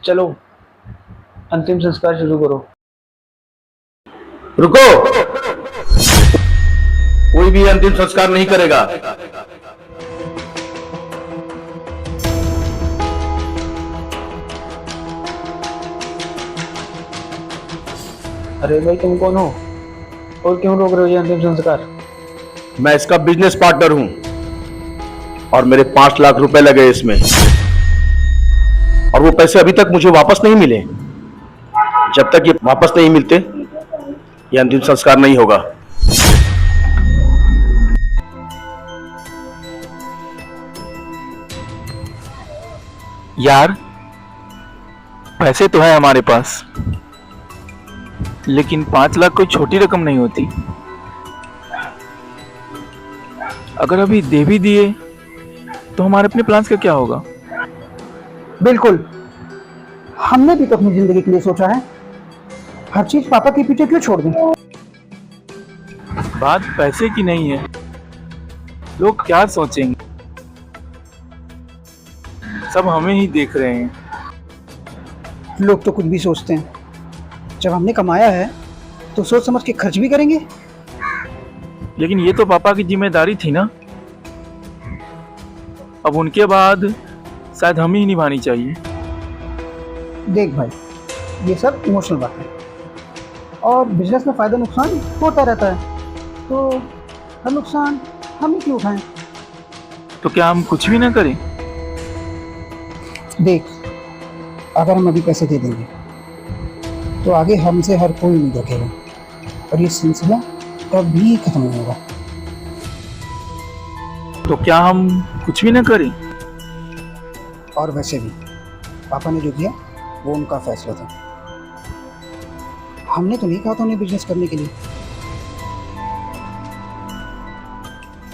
चलो अंतिम संस्कार शुरू करो। रुको, कोई भी अंतिम संस्कार नहीं करेगा। अरे भाई तुम कौन हो और क्यों रोक रहे हो ये अंतिम संस्कार? मैं इसका बिजनेस पार्टनर हूं और मेरे 5 लाख रुपए लगे इसमें, और वो पैसे अभी तक मुझे वापस नहीं मिले। जब तक ये वापस नहीं मिलते ये अंतिम संस्कार नहीं होगा। यार, पैसे तो है हमारे पास, लेकिन 5 लाख कोई छोटी रकम नहीं होती। अगर अभी दे भी दिए तो हमारे अपने प्लान्स का क्या होगा? बिल्कुल, हमने भी तो अपनी जिंदगी के लिए सोचा है। हर चीज पापा के पीछे क्यों छोड़ दें? बात पैसे की नहीं है, लोग क्या सोचेंगे, सब हमें ही देख रहे हैं। लोग तो कुछ भी सोचते हैं। जब हमने कमाया है तो सोच समझ के खर्च भी करेंगे। लेकिन ये तो पापा की जिम्मेदारी थी ना, अब उनके बाद शायद हम ही निभानी चाहिए। देख भाई, ये सब इमोशनल बात है और बिजनेस में फायदा नुकसान होता रहता है, तो हर नुकसान हम ही क्यों उठाएं? तो क्या हम कुछ भी ना करें? देख, अगर हम अभी पैसे दे देंगे तो आगे हमसे हर कोई उम्मीद रखेगा और ये सिलसिला कभी खत्म नहीं होगा। तो क्या हम कुछ भी ना करें? और वैसे भी पापा ने जो किया वो उनका फैसला था। हमने तो नहीं कहा था उन्हें बिजनेस करने के लिए।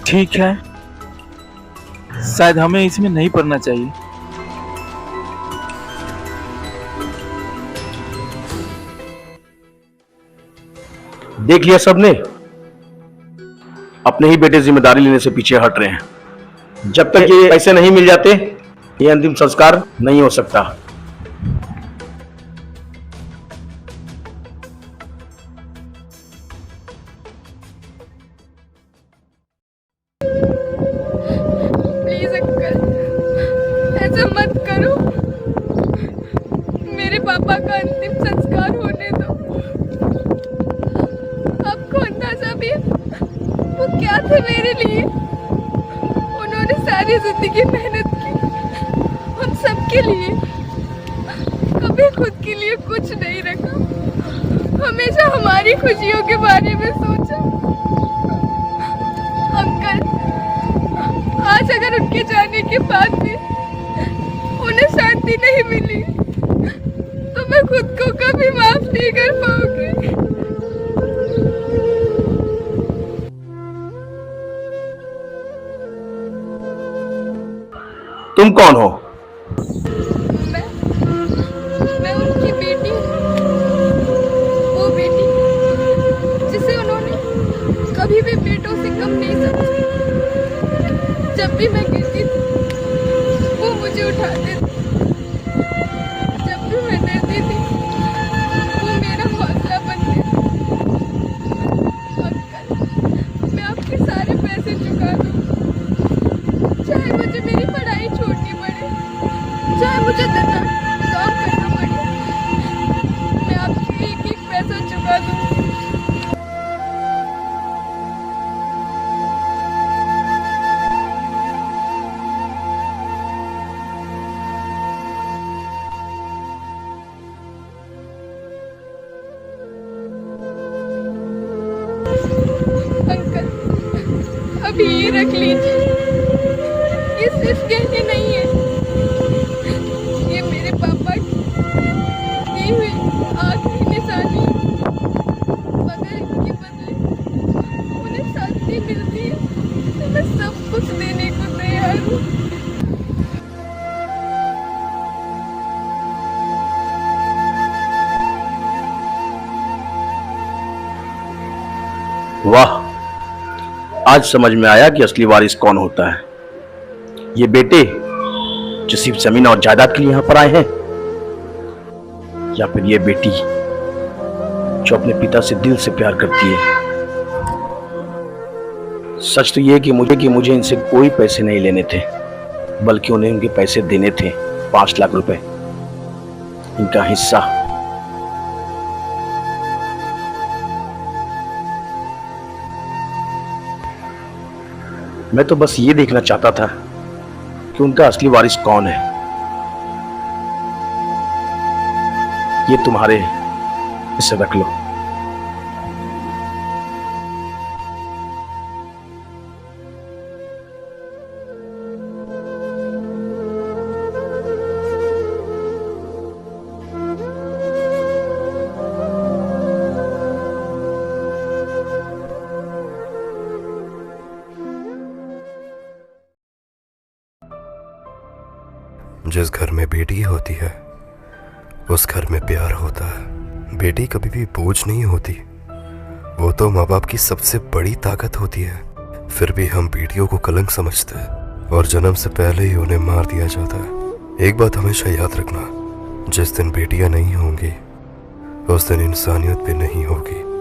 ठीक है, शायद हमें इसमें नहीं पड़ना चाहिए। देख लिया सबने, अपने ही बेटे जिम्मेदारी लेने से पीछे हट रहे हैं। जब तक ये पैसे नहीं मिल जाते ये अंतिम संस्कार नहीं हो सकता। प्लीज अंकल, ऐसा मत करो। मेरे पापा का अंतिम संस्कार होने दो। आपको अंदाजा भी है वो क्या थे मेरे लिए? उन्होंने सारी जिंदगी मेहनत की हम सबके लिए, कभी खुद के लिए कुछ नहीं रखा, हमेशा हमारी खुशियों के बारे में सोचा। अंकल, आज अगर उनके जाने के बाद भी उन्हें शांति नहीं मिली तो मैं खुद को कभी माफ नहीं कर पाऊंगी। तुम कौन हो? मैं उनकी बेटी हूँ, वो बेटी जिसे उन्होंने कभी भी बेटों से कम नहीं समझा। जब भी मैं गिरती थी वो मुझे उठाते थे, जब भी मैं डरती थी वो मेरा हौसला बनते थे। अंकल, मैं आपके सारे पैसे चुका दूँ, चाहे मुझे मेरी पढ़ाई छोड़नी पड़े, चाहे मुझे काम करना पड़े, मैं आपके एक एक पैसा चुका दूँ। अंकल, अभी ये रख लीजिए, ये सिर्फ गहने नहीं है, ये मेरे पापा की दी हुई आखिरी निशानी है। अगर इनके बदले उन्हें शांति मिलती है तो मैं सब कुछ देने को तैयार हूँ। वाह, आज समझ में आया कि असली वारिस कौन होता है। ये बेटे जो सिर्फ जमीन और जायदाद के लिए यहां पर आए हैं, या फिर ये बेटी जो अपने पिता से दिल से प्यार करती है। सच तो ये कि मुझे इनसे कोई पैसे नहीं लेने थे, बल्कि उन्हें उनके पैसे देने थे, 5 लाख रुपए, इनका हिस्सा। मैं तो बस ये देखना चाहता था कि उनका असली वारिस कौन है। ये तुम्हारे, इसे रख लो। जिस घर में बेटी होती है उस घर में प्यार होता है। बेटी कभी भी बोझ नहीं होती, वो तो माँ बाप की सबसे बड़ी ताकत होती है। फिर भी हम बेटियों को कलंक समझते हैं और जन्म से पहले ही उन्हें मार दिया जाता है। एक बात हमेशा याद रखना, जिस दिन बेटियां नहीं होंगी उस दिन इंसानियत भी नहीं होगी।